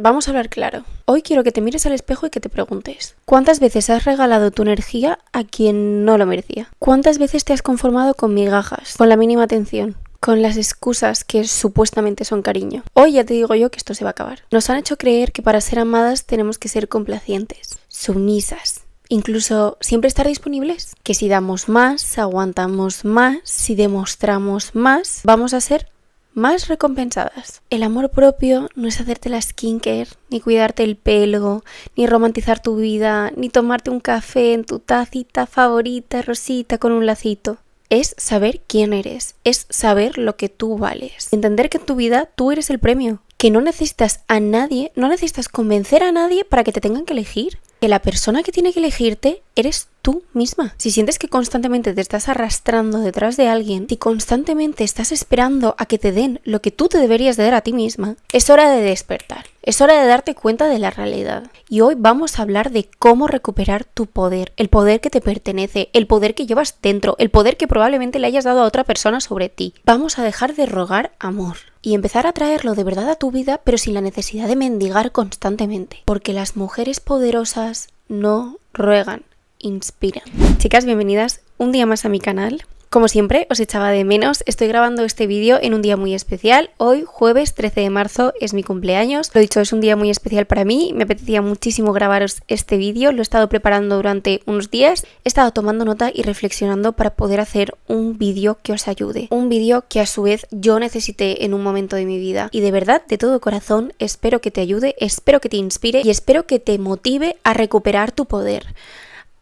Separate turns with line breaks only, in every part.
Vamos a hablar claro. Hoy quiero que te mires al espejo y que te preguntes: ¿cuántas veces has regalado tu energía a quien no lo merecía? ¿Cuántas veces te has conformado con migajas, con la mínima atención, con las excusas que supuestamente son cariño? Hoy ya te digo yo que esto se va a acabar. Nos han hecho creer que para ser amadas tenemos que ser complacientes, sumisas, incluso siempre estar disponibles. Que si damos más, aguantamos más, si demostramos más, vamos a ser más recompensadas. El amor propio no es hacerte la skincare, ni cuidarte el pelo, ni romantizar tu vida, ni tomarte un café en tu tacita favorita rosita con un lacito. Es saber quién eres, es saber lo que tú vales. Entender que en tu vida tú eres el premio, que no necesitas a nadie, no necesitas convencer a nadie para que te tengan que elegir. Que la persona que tiene que elegirte eres tú misma. Si sientes que constantemente te estás arrastrando detrás de alguien, si constantemente estás esperando a que te den lo que tú te deberías de dar a ti misma, es hora de despertar. Es hora de darte cuenta de la realidad. Y hoy vamos a hablar de cómo recuperar tu poder, el poder que te pertenece, el poder que llevas dentro, el poder que probablemente le hayas dado a otra persona sobre ti. Vamos a dejar de rogar amor y empezar a traerlo de verdad a tu vida, pero sin la necesidad de mendigar constantemente. Porque las mujeres poderosas no ruegan, inspiran. Chicas, bienvenidas un día más a mi canal. Como siempre, os echaba de menos. Estoy grabando este vídeo en un día muy especial. Hoy, jueves 13 de marzo, es mi cumpleaños. Lo dicho, es un día muy especial para mí. Me apetecía muchísimo grabaros este vídeo. Lo he estado preparando durante unos días. He estado tomando nota y reflexionando para poder hacer un vídeo que os ayude. Un vídeo que a su vez yo necesité en un momento de mi vida. Y de verdad, de todo corazón, espero que te ayude, espero que te inspire y espero que te motive a recuperar tu poder.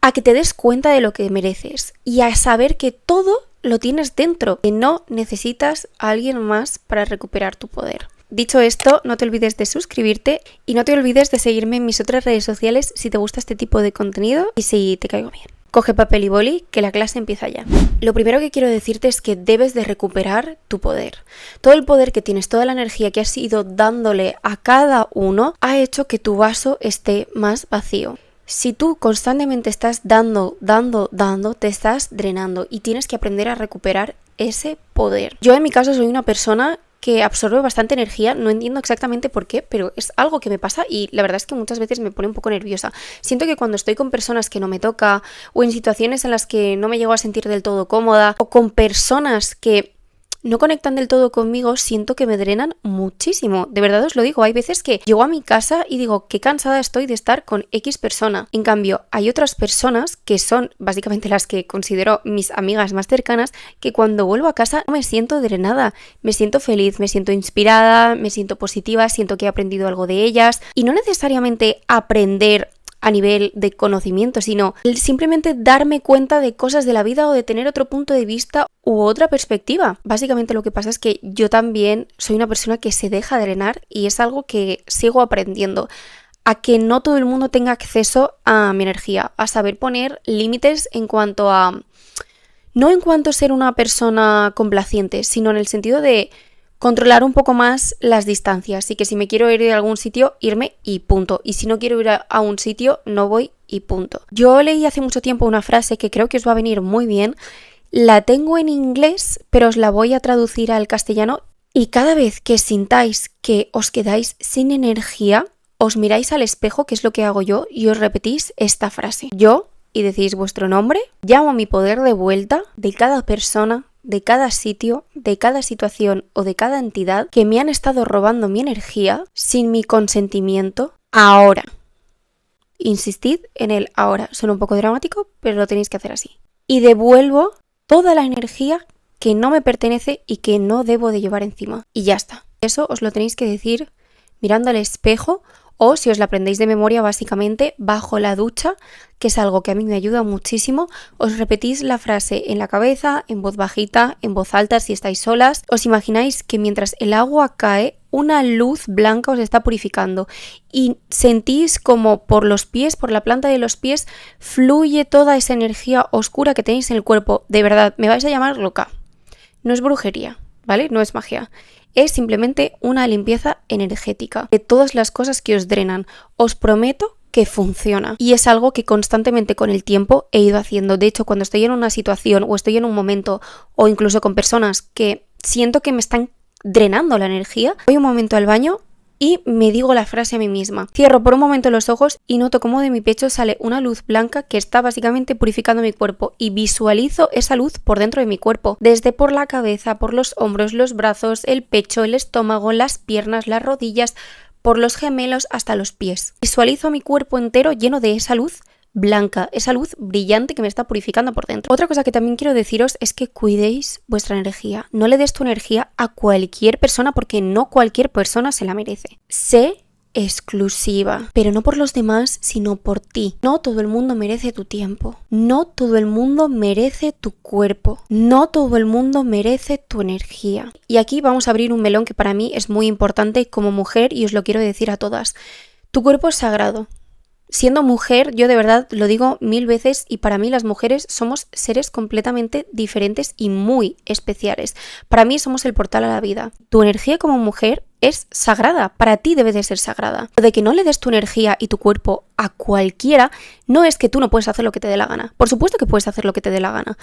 A que te des cuenta de lo que mereces y a saber que todo lo tienes dentro, que no necesitas a alguien más para recuperar tu poder. Dicho esto, no te olvides de suscribirte y no te olvides de seguirme en mis otras redes sociales si te gusta este tipo de contenido y si te caigo bien. Coge papel y boli, que la clase empieza ya. Lo primero que quiero decirte es que debes de recuperar tu poder. Todo el poder que tienes, toda la energía que has ido dándole a cada uno, ha hecho que tu vaso esté más vacío. Si tú constantemente estás dando, te estás drenando y tienes que aprender a recuperar ese poder. Yo en mi caso soy una persona que absorbe bastante energía, no entiendo exactamente por qué, pero es algo que me pasa y la verdad es que muchas veces me pone un poco nerviosa. Siento que cuando estoy con personas que no me toca o en situaciones en las que no me llego a sentir del todo cómoda o con personas que no conectan del todo conmigo, siento que me drenan muchísimo. De verdad os lo digo, hay veces que llego a mi casa y digo qué cansada estoy de estar con X persona. En cambio, hay otras personas que son básicamente las que considero mis amigas más cercanas, que cuando vuelvo a casa no me siento drenada, me siento feliz, me siento inspirada, me siento positiva, siento que he aprendido algo de ellas y no necesariamente aprender a nivel de conocimiento, sino el simplemente darme cuenta de cosas de la vida o de tener otro punto de vista u otra perspectiva. Básicamente lo que pasa es que yo también soy una persona que se deja drenar y es algo que sigo aprendiendo. A que no todo el mundo tenga acceso a mi energía, a saber poner límites en cuanto a... No en cuanto a ser una persona complaciente, sino en el sentido de controlar un poco más las distancias y que si me quiero ir a algún sitio, irme y punto. Y si no quiero ir a un sitio, no voy y punto. Yo leí hace mucho tiempo una frase que creo que os va a venir muy bien. La tengo en inglés, pero os la voy a traducir al castellano. Y cada vez que sintáis que os quedáis sin energía, os miráis al espejo, que es lo que hago yo, y os repetís esta frase. Yo, y decís vuestro nombre, llamo mi poder de vuelta de cada persona, de cada sitio, de cada situación o de cada entidad que me han estado robando mi energía sin mi consentimiento ahora. Insistid en el ahora. Suena un poco dramático, pero lo tenéis que hacer así. Y devuelvo toda la energía que no me pertenece y que no debo de llevar encima. Y ya está. Eso os lo tenéis que decir mirando al espejo o, si os la aprendéis de memoria, básicamente bajo la ducha, que es algo que a mí me ayuda muchísimo. Os repetís la frase en la cabeza, en voz bajita, en voz alta si estáis solas. Os imagináis que mientras el agua cae, una luz blanca os está purificando y sentís como por los pies, por la planta de los pies, fluye toda esa energía oscura que tenéis en el cuerpo. De verdad, me vais a llamar loca. No es brujería, ¿vale? No es magia. Es simplemente una limpieza energética de todas las cosas que os drenan. Os prometo que funciona. Y es algo que constantemente con el tiempo he ido haciendo. De hecho, cuando estoy en una situación o estoy en un momento o incluso con personas que siento que me están drenando la energía, voy un momento al baño, y me digo la frase a mí misma. Cierro por un momento los ojos y noto cómo de mi pecho sale una luz blanca que está básicamente purificando mi cuerpo y visualizo esa luz por dentro de mi cuerpo, desde por la cabeza, por los hombros, los brazos, el pecho, el estómago, las piernas, las rodillas, por los gemelos hasta los pies. Visualizo mi cuerpo entero lleno de esa luz blanca, esa luz brillante que me está purificando por dentro. Otra cosa que también quiero deciros es que cuidéis vuestra energía. No le des tu energía a cualquier persona porque no cualquier persona se la merece. Sé exclusiva, pero no por los demás, sino por ti. No todo el mundo merece tu tiempo. No todo el mundo merece tu cuerpo. No todo el mundo merece tu energía. Y aquí vamos a abrir un melón que para mí es muy importante como mujer y os lo quiero decir a todas. Tu cuerpo es sagrado. Siendo mujer, yo de verdad lo digo 1000 veces y para mí las mujeres somos seres completamente diferentes y muy especiales. Para mí somos el portal a la vida. Tu energía como mujer es sagrada, para ti debe de ser sagrada. Lo de que no le des tu energía y tu cuerpo a cualquiera no es que tú no puedes hacer lo que te dé la gana. Por supuesto que puedes hacer lo que te dé la gana,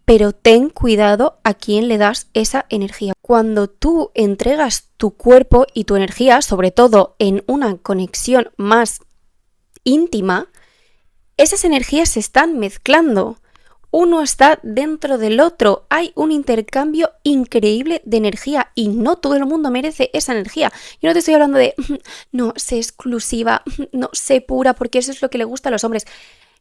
pero ten cuidado a quién le das esa energía. Cuando tú entregas tu cuerpo y tu energía, sobre todo en una conexión más íntima, esas energías se están mezclando. Uno está dentro del otro. Hay un intercambio increíble de energía y no todo el mundo merece esa energía. Yo no te estoy hablando de no, sé exclusiva, no, sé pura, porque eso es lo que le gusta a los hombres.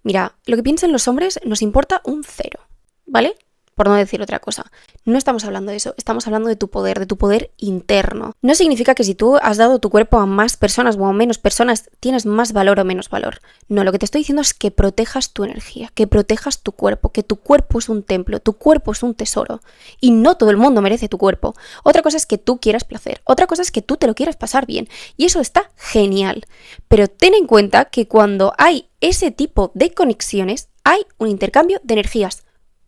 Mira, lo que piensan los hombres nos importa un cero, ¿vale? Por no decir otra cosa. No estamos hablando de eso, estamos hablando de tu poder interno. No significa que si tú has dado tu cuerpo a más personas o a menos personas, tienes más valor o menos valor. No, lo que te estoy diciendo es que protejas tu energía, que protejas tu cuerpo, que tu cuerpo es un templo, tu cuerpo es un tesoro. Y no todo el mundo merece tu cuerpo. Otra cosa es que tú quieras placer, otra cosa es que tú te lo quieras pasar bien. Y eso está genial. Pero ten en cuenta que cuando hay ese tipo de conexiones, hay un intercambio de energías.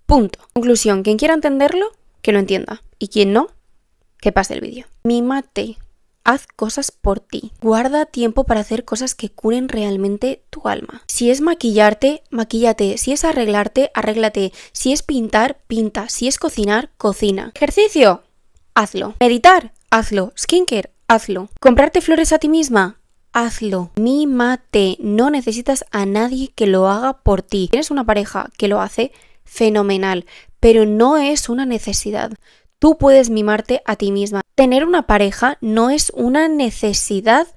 Punto. Conclusión, quien quiera entenderlo, que lo entienda. Y quien no, que pase el vídeo. Mímate. Haz cosas por ti. Guarda tiempo para hacer cosas que curen realmente tu alma. Si es maquillarte, maquíllate. Si es arreglarte, arréglate. Si es pintar, pinta. Si es cocinar, cocina. Ejercicio, hazlo. Meditar, hazlo. Skincare, hazlo. Comprarte flores a ti misma, hazlo. Mímate. No necesitas a nadie que lo haga por ti. Tienes una pareja que lo hace, fenomenal, pero no es una necesidad. Tú puedes mimarte a ti misma. Tener una pareja no es una necesidad,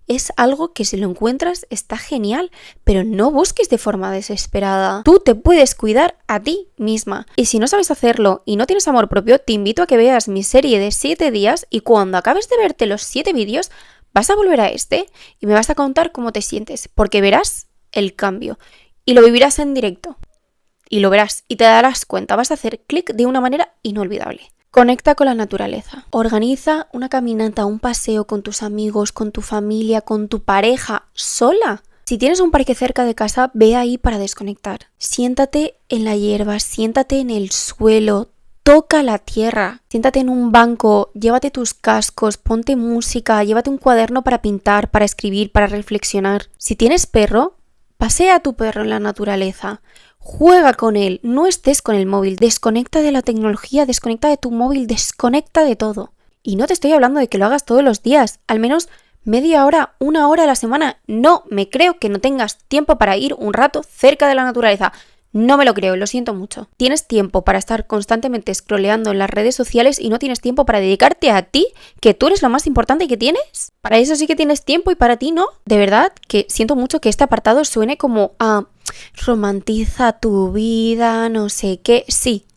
es algo que si lo encuentras está genial, pero no busques de forma desesperada. Tú te puedes cuidar a ti misma. Y si no sabes hacerlo y no tienes amor propio, te invito a que veas mi serie de 7 días y cuando acabes de verte los 7 vídeos, vas a volver a este y me vas a contar cómo te sientes, porque verás el cambio y lo vivirás en directo. Y lo verás y te darás cuenta, vas a hacer clic de una manera inolvidable. Conecta con la naturaleza. Organiza una caminata, un paseo con tus amigos, con tu familia, con tu pareja, sola. Si tienes un parque cerca de casa, ve ahí para desconectar. Siéntate en la hierba, siéntate en el suelo, toca la tierra. Siéntate en un banco, llévate tus cascos, ponte música, llévate un cuaderno para pintar, para escribir, para reflexionar. Si tienes perro, pasea a tu perro en la naturaleza. Juega con él, no estés con el móvil, desconecta de la tecnología, desconecta de tu móvil, desconecta de todo. Y no te estoy hablando de que lo hagas todos los días, al menos media hora, 1 hora a la semana. No me creo que no tengas tiempo para ir un rato cerca de la naturaleza. No me lo creo, lo siento mucho. Tienes tiempo para estar constantemente scrolleando en las redes sociales y no tienes tiempo para dedicarte a ti, que tú eres lo más importante que tienes. Para eso sí que tienes tiempo y para ti no. De verdad que siento mucho que este apartado suene como a romantiza tu vida, no sé qué. Sí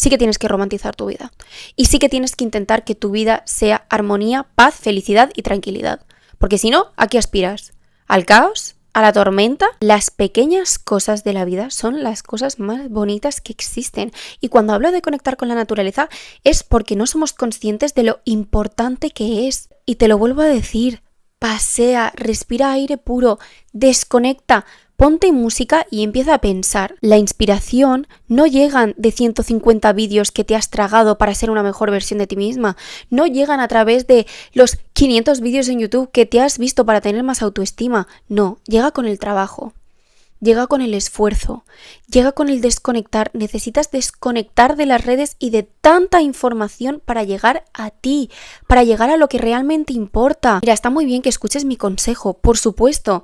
que tienes que romantizar tu vida. Y sí que tienes que intentar que tu vida sea armonía, paz, felicidad y tranquilidad. Porque si no, ¿a qué aspiras? ¿Al caos? ¿A la tormenta? Las pequeñas cosas de la vida son las cosas más bonitas que existen. Y cuando hablo de conectar con la naturaleza es porque no somos conscientes de lo importante que es. Y te lo vuelvo a decir, pasea, respira aire puro, desconecta. Ponte música y empieza a pensar. La inspiración no llegan de 150 vídeos que te has tragado para ser una mejor versión de ti misma. No llegan a través de los 500 vídeos en YouTube que te has visto para tener más autoestima. No, llega con el trabajo. llega con el esfuerzo, llega con el desconectar. Necesitas desconectar de las redes y de tanta información para llegar a ti, para llegar a lo que realmente importa. Mira, está muy bien que escuches mi consejo, por supuesto,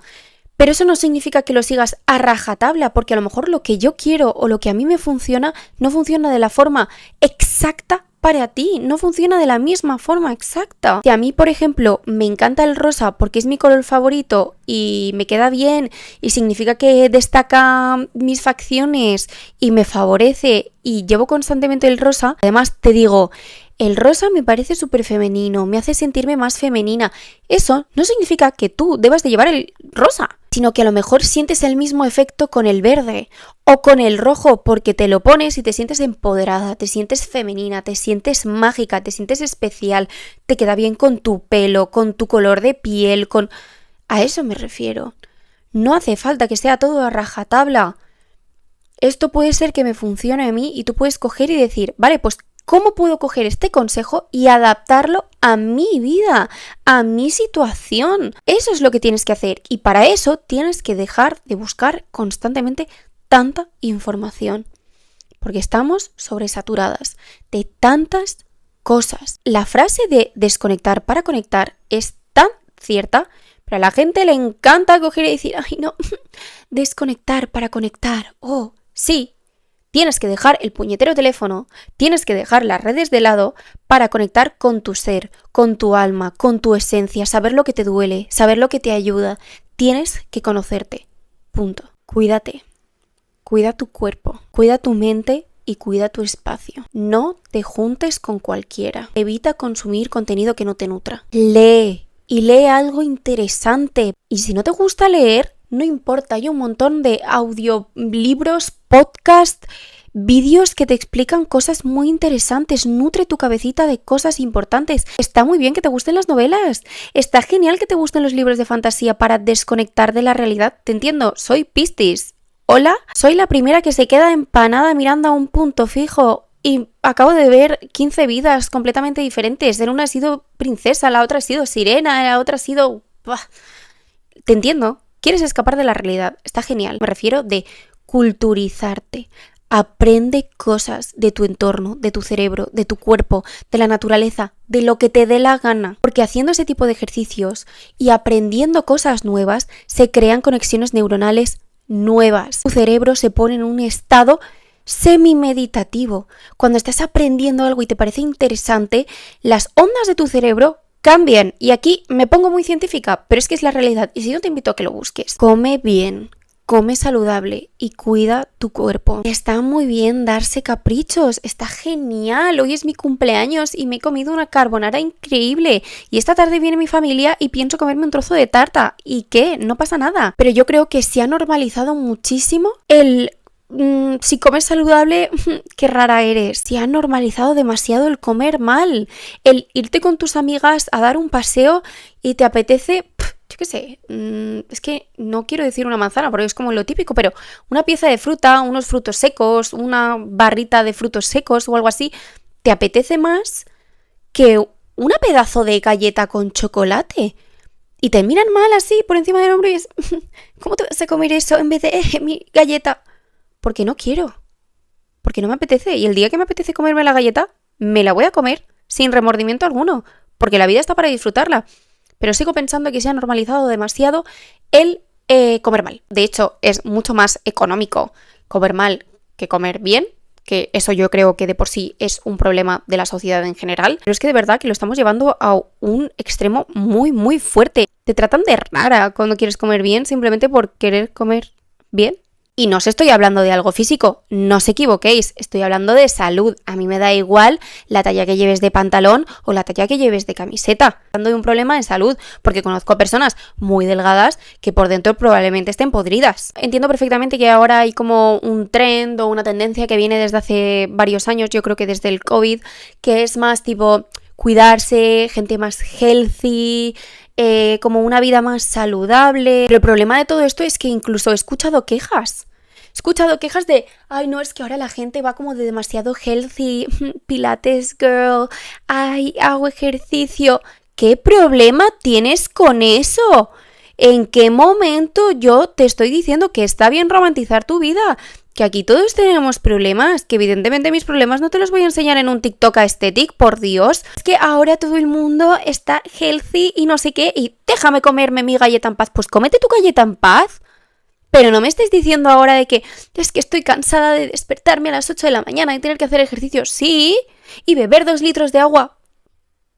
pero eso no significa que lo sigas a rajatabla, porque a lo mejor lo que yo quiero o lo que a mí me funciona no funciona de la forma exacta para ti, no funciona de la misma forma exacta. Si a mí, por ejemplo, me encanta el rosa porque es mi color favorito y me queda bien y significa que destaca mis facciones y me favorece y llevo constantemente el rosa, además te digo, el rosa me parece súper femenino, me hace sentirme más femenina. Eso no significa que tú debas de llevar el rosa, sino que a lo mejor sientes el mismo efecto con el verde o con el rojo porque te lo pones y te sientes empoderada, te sientes femenina, te sientes mágica, te sientes especial, te queda bien con tu pelo, con tu color de piel, con... A eso me refiero. No hace falta que sea todo a rajatabla. Esto puede ser que me funcione a mí y tú puedes coger y decir, vale, pues ¿cómo puedo coger este consejo y adaptarlo a mi vida, a mi situación? Eso es lo que tienes que hacer y para eso tienes que dejar de buscar constantemente tanta información, porque estamos sobresaturadas de tantas cosas. La frase de desconectar para conectar es tan cierta, pero a la gente le encanta coger y decir, ay no, desconectar para conectar, oh, sí. Tienes que dejar el puñetero teléfono, tienes que dejar las redes de lado para conectar con tu ser, con tu alma, con tu esencia, saber lo que te duele, saber lo que te ayuda. Tienes que conocerte. Punto. Cuídate. Cuida tu cuerpo, cuida tu mente y cuida tu espacio. No te juntes con cualquiera. Evita consumir contenido que no te nutra. Lee y lee algo interesante. Y si no te gusta leer, no importa, hay un montón de audiolibros, podcasts, vídeos que te explican cosas muy interesantes. Nutre tu cabecita de cosas importantes. Está muy bien que te gusten las novelas. Está genial que te gusten los libros de fantasía para desconectar de la realidad. Te entiendo, soy Piscis. Hola, soy la primera que se queda empanada mirando a un punto fijo. Y acabo de ver 15 vidas completamente diferentes. En una ha sido princesa, la otra ha sido sirena, la otra ha sido... Te entiendo. Quieres escapar de la realidad, está genial. Me refiero de culturizarte. Aprende cosas de tu entorno, de tu cerebro, de tu cuerpo, de la naturaleza, de lo que te dé la gana. Porque haciendo ese tipo de ejercicios y aprendiendo cosas nuevas, se crean conexiones neuronales nuevas. Tu cerebro se pone en un estado semi-meditativo. Cuando estás aprendiendo algo y te parece interesante, las ondas de tu cerebro cambian. Y aquí me pongo muy científica, pero es que es la realidad. Y si no, te invito a que lo busques. Come bien, come saludable y cuida tu cuerpo. Está muy bien darse caprichos, está genial. Hoy es mi cumpleaños y me he comido una carbonara increíble. Y esta tarde viene mi familia y pienso comerme un trozo de tarta. ¿Y qué? No pasa nada. Pero yo creo que se ha normalizado muchísimo el... si comes saludable, qué rara eres. Se ha normalizado demasiado el comer mal. El irte con tus amigas a dar un paseo y te apetece, yo qué sé, es que no quiero decir una manzana porque es como lo típico, pero una pieza de fruta, unos frutos secos, una barrita de frutos secos o algo así, te apetece más que una pedazo de galleta con chocolate. Y te miran mal así por encima del hombro y es, ¿cómo te vas a comer eso en vez de mi galleta? Porque no quiero, porque no me apetece. Y el día que me apetece comerme la galleta, me la voy a comer sin remordimiento alguno, porque la vida está para disfrutarla. Pero sigo pensando que se ha normalizado demasiado el comer mal. De hecho, es mucho más económico comer mal que comer bien, que eso yo creo que de por sí es un problema de la sociedad en general. Pero es que de verdad que lo estamos llevando a un extremo muy, muy fuerte. Te tratan de rara cuando quieres comer bien simplemente por querer comer bien. Y no os estoy hablando de algo físico, no os equivoquéis, estoy hablando de salud. A mí me da igual la talla que lleves de pantalón o la talla que lleves de camiseta. Hablando de un problema de salud, porque conozco a personas muy delgadas que por dentro probablemente estén podridas. Entiendo perfectamente que ahora hay como un trend o una tendencia que viene desde hace varios años, yo creo que desde el COVID, que es más tipo cuidarse, gente más healthy, como una vida más saludable. Pero el problema de todo esto es que incluso he escuchado quejas. He escuchado quejas de, ay no, es que ahora la gente va como de demasiado healthy, pilates girl, ay, hago ejercicio. ¿Qué problema tienes con eso? ¿En qué momento yo te estoy diciendo que está bien romantizar tu vida? Que aquí todos tenemos problemas, que evidentemente mis problemas no te los voy a enseñar en un TikTok aesthetic, por Dios. Es que ahora todo el mundo está healthy y no sé qué, y déjame comerme mi galleta en paz. Pues cómete tu galleta en paz. Pero no me estés diciendo ahora de que es que estoy cansada de despertarme a las 8 de la mañana y tener que hacer ejercicio. Sí, y beber 2 litros de agua.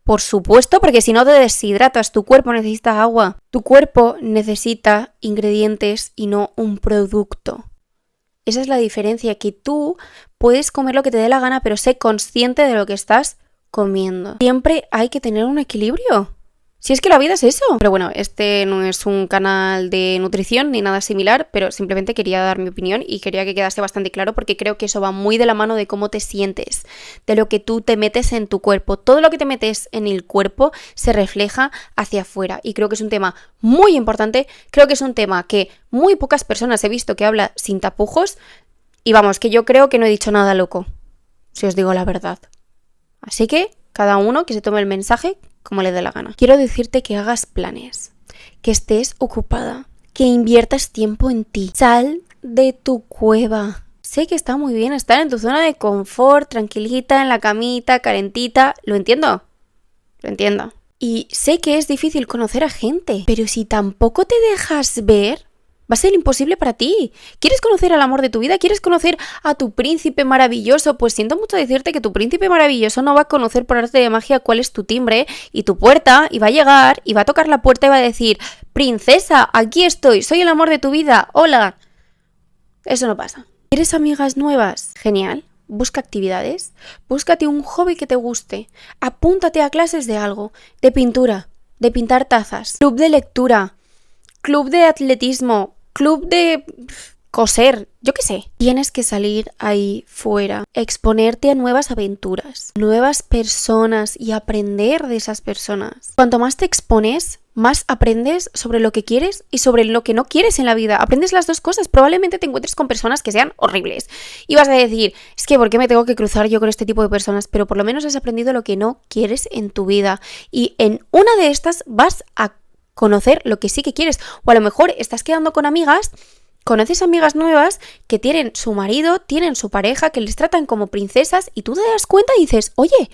Por supuesto, porque si no te deshidratas, tu cuerpo necesita agua. Tu cuerpo necesita ingredientes y no un producto. Esa es la diferencia, que tú puedes comer lo que te dé la gana, pero sé consciente de lo que estás comiendo. Siempre hay que tener un equilibrio. Si es que la vida es eso. Pero bueno, este no es un canal de nutrición ni nada similar, pero simplemente quería dar mi opinión y quería que quedase bastante claro porque creo que eso va muy de la mano de cómo te sientes, de lo que tú te metes en tu cuerpo. Todo lo que te metes en el cuerpo se refleja hacia afuera y creo que es un tema muy importante. Creo que es un tema que muy pocas personas he visto que habla sin tapujos y vamos, que yo creo que no he dicho nada loco, si os digo la verdad. Así que cada uno que se tome el mensaje como le dé la gana. Quiero decirte que hagas planes, que estés ocupada, que inviertas tiempo en ti. Sal de tu cueva. Sé que está muy bien estar en tu zona de confort, tranquilita, en la camita, calentita. Lo entiendo. Lo entiendo. Y sé que es difícil conocer a gente, pero si tampoco te dejas ver, va a ser imposible para ti. ¿Quieres conocer al amor de tu vida? ¿Quieres conocer a tu príncipe maravilloso? Pues siento mucho decirte que tu príncipe maravilloso no va a conocer por arte de magia cuál es tu timbre y tu puerta, y va a llegar y va a tocar la puerta y va a decir: princesa, aquí estoy, soy el amor de tu vida, hola. Eso no pasa. ¿Quieres amigas nuevas? Genial. Busca actividades. Búscate un hobby que te guste. Apúntate a clases de algo, de pintura, de pintar tazas, club de lectura, club de atletismo, club de coser, yo qué sé. Tienes que salir ahí fuera, exponerte a nuevas aventuras, nuevas personas y aprender de esas personas. Cuanto más te expones, más aprendes sobre lo que quieres y sobre lo que no quieres en la vida. Aprendes las dos cosas. Probablemente te encuentres con personas que sean horribles y vas a decir: es que ¿por qué me tengo que cruzar yo con este tipo de personas? Pero por lo menos has aprendido lo que no quieres en tu vida y en una de estas vas a conocer lo que sí que quieres. O a lo mejor estás quedando con amigas, conoces amigas nuevas que tienen su marido, tienen su pareja, que les tratan como princesas y tú te das cuenta y dices: oye,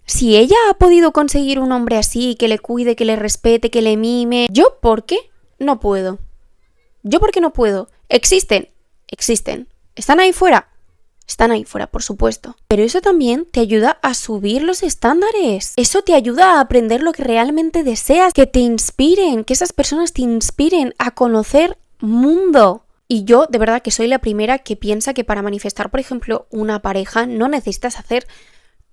si ella ha podido conseguir un hombre así, que le cuide, que le respete, que le mime, ¿yo por qué no puedo? ¿Yo por qué no puedo? Existen. ¿Están ahí fuera? Están ahí fuera, por supuesto. Pero eso también te ayuda a subir los estándares. Eso te ayuda a aprender lo que realmente deseas, que te inspiren, que esas personas te inspiren a conocer mundo. Y yo de verdad que soy la primera que piensa que para manifestar, por ejemplo, una pareja no necesitas hacer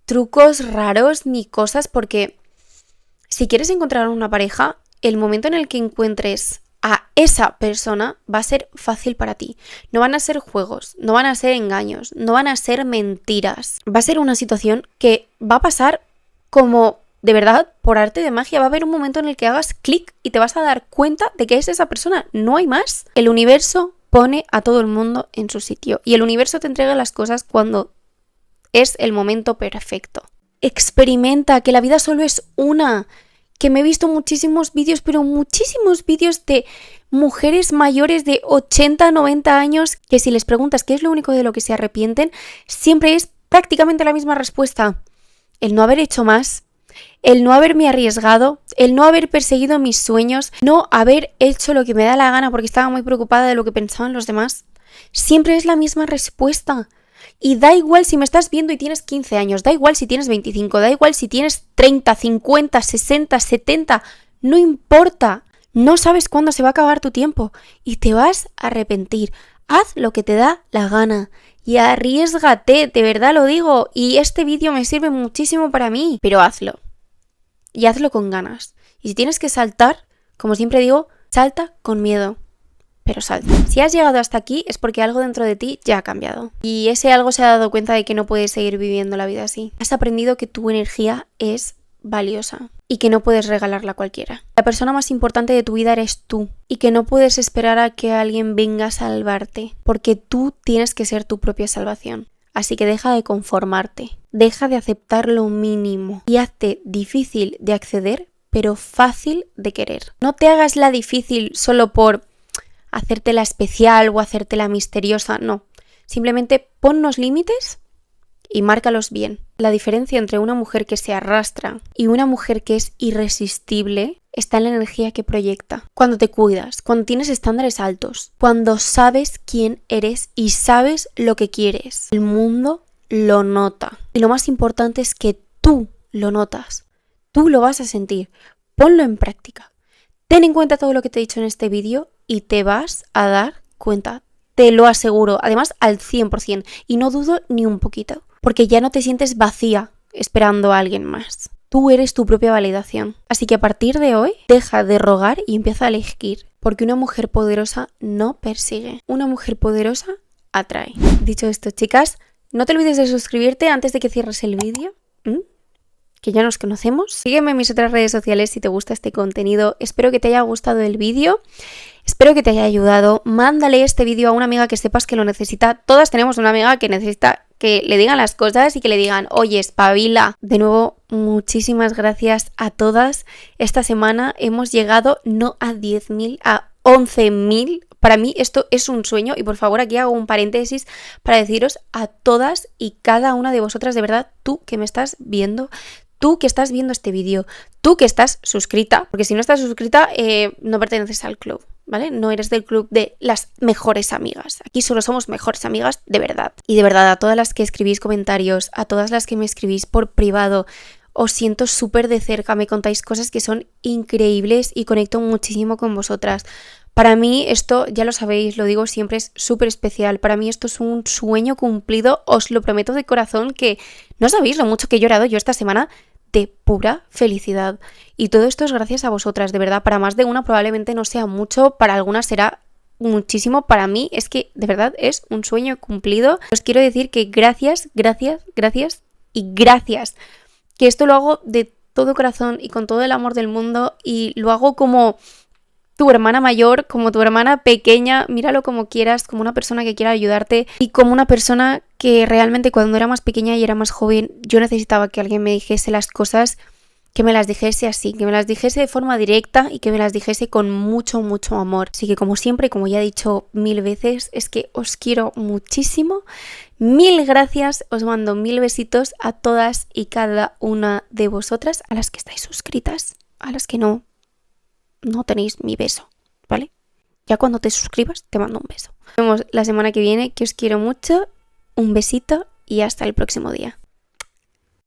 trucos raros ni cosas, porque si quieres encontrar una pareja, el momento en el que encuentres a esa persona va a ser fácil para ti. No van a ser juegos, no van a ser engaños, no van a ser mentiras. Va a ser una situación que va a pasar como, de verdad, por arte de magia. Va a haber un momento en el que hagas clic y te vas a dar cuenta de que es esa persona. No hay más. El universo pone a todo el mundo en su sitio y el universo te entrega las cosas cuando es el momento perfecto. Experimenta, que la vida solo es una. Que me he visto muchísimos vídeos, pero muchísimos vídeos de mujeres mayores de 80, 90 años, que si les preguntas qué es lo único de lo que se arrepienten, siempre es prácticamente la misma respuesta: el no haber hecho más, el no haberme arriesgado, el no haber perseguido mis sueños, no haber hecho lo que me da la gana porque estaba muy preocupada de lo que pensaban los demás. Siempre es la misma respuesta. Y da igual si me estás viendo y tienes 15 años, da igual si tienes 25, da igual si tienes 30, 50, 60, 70, no importa. No sabes cuándo se va a acabar tu tiempo y te vas a arrepentir. Haz lo que te da la gana y arriésgate, de verdad lo digo. Y este vídeo me sirve muchísimo para mí, pero hazlo. Y hazlo con ganas. Y si tienes que saltar, como siempre digo, salta con miedo. Pero salta. Si has llegado hasta aquí es porque algo dentro de ti ya ha cambiado. Y ese algo se ha dado cuenta de que no puedes seguir viviendo la vida así. Has aprendido que tu energía es valiosa y que no puedes regalarla a cualquiera. La persona más importante de tu vida eres tú y que no puedes esperar a que alguien venga a salvarte, porque tú tienes que ser tu propia salvación. Así que deja de conformarte, deja de aceptar lo mínimo y hazte difícil de acceder pero fácil de querer. No te hagas la difícil solo por hacértela especial o hacértela misteriosa, no. Simplemente ponnos límites y márcalos bien. La diferencia entre una mujer que se arrastra y una mujer que es irresistible está en la energía que proyecta. Cuando te cuidas, cuando tienes estándares altos, cuando sabes quién eres y sabes lo que quieres, el mundo lo nota. Y lo más importante es que tú lo notas. Tú lo vas a sentir. Ponlo en práctica. Ten en cuenta todo lo que te he dicho en este vídeo y te vas a dar cuenta. Te lo aseguro. Además, al 100%. Y no dudo ni un poquito. Porque ya no te sientes vacía esperando a alguien más. Tú eres tu propia validación. Así que a partir de hoy, deja de rogar y empieza a elegir. Porque una mujer poderosa no persigue. Una mujer poderosa atrae. Dicho esto, chicas, no te olvides de suscribirte antes de que cierres el vídeo. Que ya nos conocemos. Sígueme en mis otras redes sociales si te gusta este contenido. Espero que te haya gustado el vídeo. Espero que te haya ayudado. Mándale este vídeo a una amiga que sepas que lo necesita. Todas tenemos una amiga que necesita que le digan las cosas y que le digan, oye, espabila. De nuevo, muchísimas gracias a todas. Esta semana hemos llegado no a 10.000, a 11.000. Para mí esto es un sueño y por favor aquí hago un paréntesis para deciros a todas y cada una de vosotras, de verdad, tú que me estás viendo, tú que estás viendo este vídeo, tú que estás suscrita, porque si no estás suscrita no perteneces al club, ¿vale? No eres del club de las mejores amigas. Aquí solo somos mejores amigas de verdad. Y de verdad a todas las que escribís comentarios, a todas las que me escribís por privado, os siento súper de cerca, me contáis cosas que son increíbles y conecto muchísimo con vosotras. Para mí esto, ya lo sabéis, lo digo siempre, es súper especial. Para mí esto es un sueño cumplido, os lo prometo de corazón, que no sabéis lo mucho que he llorado yo esta semana de pura felicidad. Y todo esto es gracias a vosotras, de verdad. Para más de una probablemente no sea mucho, para algunas será muchísimo. Para mí es que de verdad es un sueño cumplido. Os quiero decir que gracias, gracias, gracias y gracias. Que esto lo hago de todo corazón y con todo el amor del mundo y lo hago como tu hermana mayor, como tu hermana pequeña, míralo como quieras, como una persona que quiera ayudarte y como una persona que realmente cuando era más pequeña y era más joven yo necesitaba que alguien me dijese las cosas, que me las dijese así, que me las dijese de forma directa y que me las dijese con mucho, mucho amor. Así que como siempre, como ya he dicho 1000 veces, es que os quiero muchísimo. 1000 gracias, os mando 1000 besitos a todas y cada una de vosotras, a las que estáis suscritas, a las que no tenéis mi beso, ¿vale? Ya cuando te suscribas te mando un beso. Nos vemos la semana que viene, que os quiero mucho, un besito y hasta el próximo día.